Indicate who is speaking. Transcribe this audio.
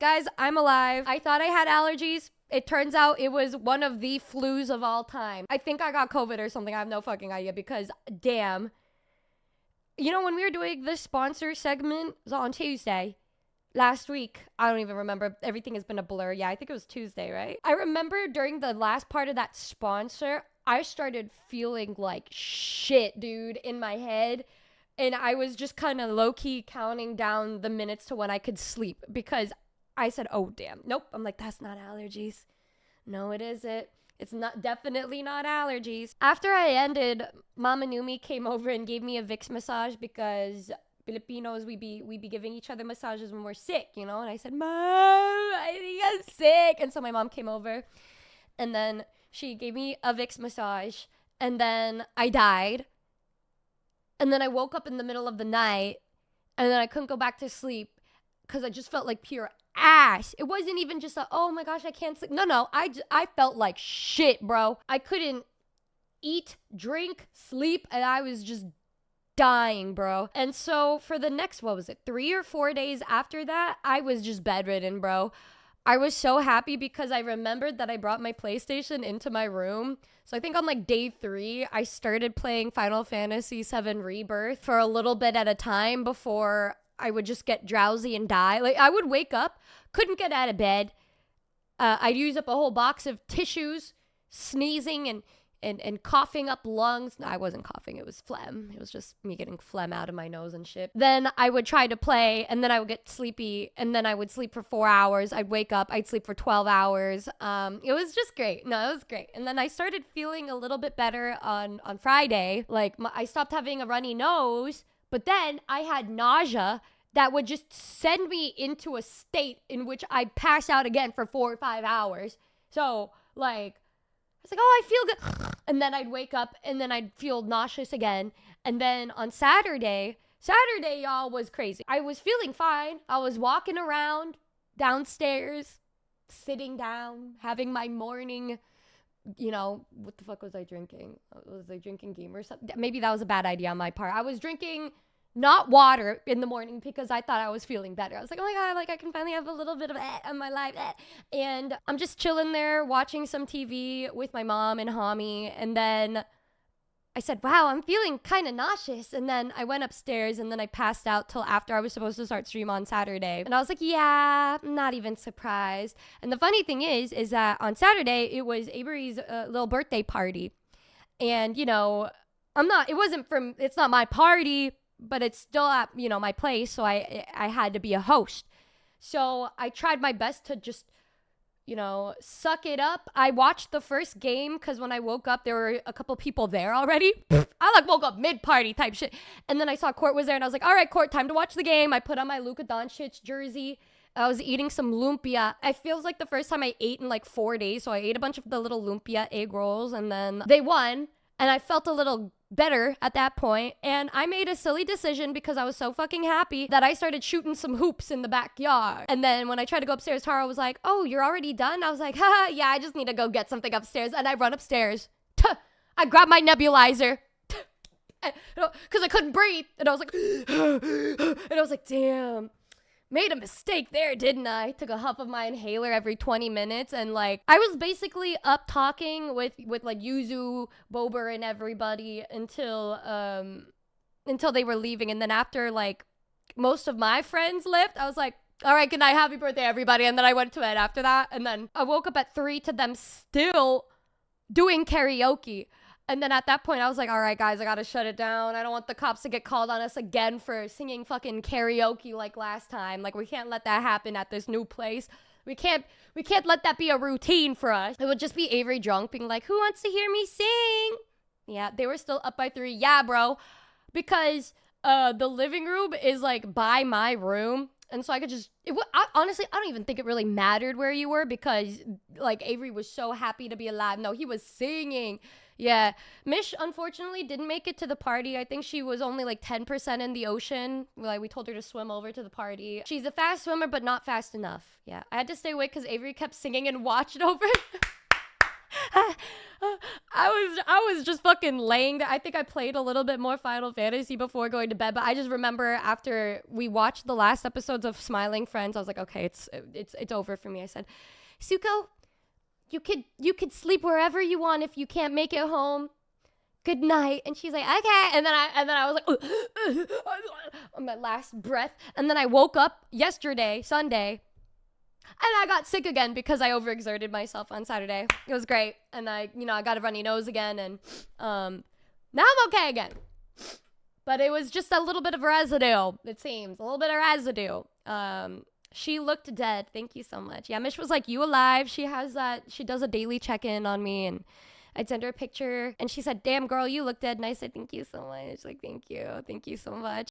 Speaker 1: Guys, I'm alive. I thought I had allergies. It turns out it was one of the flus of all time. I think I got COVID or something. I have no fucking idea because, damn. You know, when we were doing the sponsor segment, it was on Tuesday. Last week, I don't even remember. Everything has been a blur. Yeah, I think it was Tuesday, right? I remember during the last part of that sponsor, I started feeling like shit, dude, in my head. And I was just kind of low-key counting down the minutes to when I could sleep because I said, oh, damn. Nope. I'm like, that's not allergies. No, it isn't. It's not, definitely not allergies. After I ended, Mama Numi came over and gave me a Vicks massage because Filipinos, we be giving each other massages when we're sick, you know? And I said, Mom, I think I'm sick. And so my mom came over and then she gave me a Vicks massage and then I died. And then I woke up in the middle of the night and then I couldn't go back to sleep because I just felt like pure ass. It wasn't even just a, oh my gosh, I can't sleep. No, I felt like shit, bro. I couldn't eat, drink, sleep, and I was just dying, bro. And so for the next, 3 or 4 days after that, I was just bedridden, bro. I was so happy because I remembered that I brought my PlayStation into my room. So I think on like day 3, I started playing Final Fantasy VII Rebirth for a little bit at a time before I would just get drowsy and die. Like, I would wake up, couldn't get out of bed. I'd use up a whole box of tissues, sneezing and coughing up lungs. No, I wasn't coughing. It was phlegm. It was just me getting phlegm out of my nose and shit. Then I would try to play, and then I would get sleepy, and then I would sleep for 4 hours. I'd wake up. I'd sleep for 12 hours. It was just great. No, it was great. And then I started feeling a little bit better on Friday. Like, I stopped having a runny nose. But then I had nausea that would just send me into a state in which I'd pass out again for 4 or 5 hours. So, like, I was like, oh, I feel good. And then I'd wake up and then I'd feel nauseous again. And then on Saturday, y'all, was crazy. I was feeling fine. I was walking around downstairs, sitting down, having my morning, you know, what the fuck was I drinking? Was I drinking game or something? Maybe that was a bad idea on my part. I was drinking not water in the morning because I thought I was feeling better. I was like, oh my God, like I can finally have a little bit of on my life. And I'm just chilling there watching some TV with my mom and Hami. And then I said, wow, I'm feeling kind of nauseous. And then I went upstairs and then I passed out till after I was supposed to start stream on Saturday. And I was like, yeah, I'm not even surprised. And the funny thing is that on Saturday, it was Avery's little birthday party. And, you know, it's not my party, but it's still at, you know, my place. So I had to be a host. So I tried my best to just, you know, suck it up. I watched the first game because when I woke up, there were a couple people there already. I like woke up mid-party type shit. And then I saw Court was there and I was like, all right, Court, time to watch the game. I put on my Luka Doncic jersey. I was eating some lumpia. It feels like the first time I ate in like 4 days. So I ate a bunch of the little lumpia egg rolls and then they won. And I felt a little better at that point. And I made a silly decision because I was so fucking happy that I started shooting some hoops in the backyard. And then when I tried to go upstairs, Tara was like, oh, you're already done? I was like, haha, yeah, I just need to go get something upstairs. And I run upstairs. I grab my nebulizer because I couldn't breathe. And I was like, and I was like, damn. Made a mistake there, didn't I? Took a huff of my inhaler every 20 minutes and like I was basically up talking with like Yuzu, Bober and everybody until they were leaving. And then after like most of my friends left, I was like, all right, good night, happy birthday everybody. And then I went to bed after that. And then I woke up at 3 to them still doing karaoke. And then at that point, I was like, all right, guys, I gotta shut it down. I don't want the cops to get called on us again for singing fucking karaoke like last time. Like, we can't let that happen at this new place. We can't let that be a routine for us. It would just be Avery drunk being like, who wants to hear me sing? Yeah, they were still up by 3. Yeah, bro. Because the living room is like by my room. And so I could just, honestly, I don't even think it really mattered where you were because like Avery was so happy to be alive. No, he was singing. Yeah. Mish, unfortunately, didn't make it to the party. I think she was only like 10% in the ocean. Like, we told her to swim over to the party. She's a fast swimmer, but not fast enough. Yeah. I had to stay awake because Avery kept singing and watched over. I was just fucking laying there. I think I played a little bit more Final Fantasy before going to bed, but I just remember after we watched the last episodes of Smiling Friends, I was like, okay, it's over for me. I said, Suko, you could sleep wherever you want if you can't make it home. Good night. And she's like, okay. And then I was like, on my last breath. And then I woke up yesterday, Sunday, and I got sick again because I overexerted myself on Saturday. It was great. And I got a runny nose again. And now I'm okay again. But it was just a little bit of residue, it seems. A little bit of residue. She looked dead. Thank you so much. Yeah, Mish was like, you alive? She does a daily check-in on me. And I'd send her a picture. And she said, damn, girl, you look dead. And I said, thank you so much. Like, thank you. Thank you so much.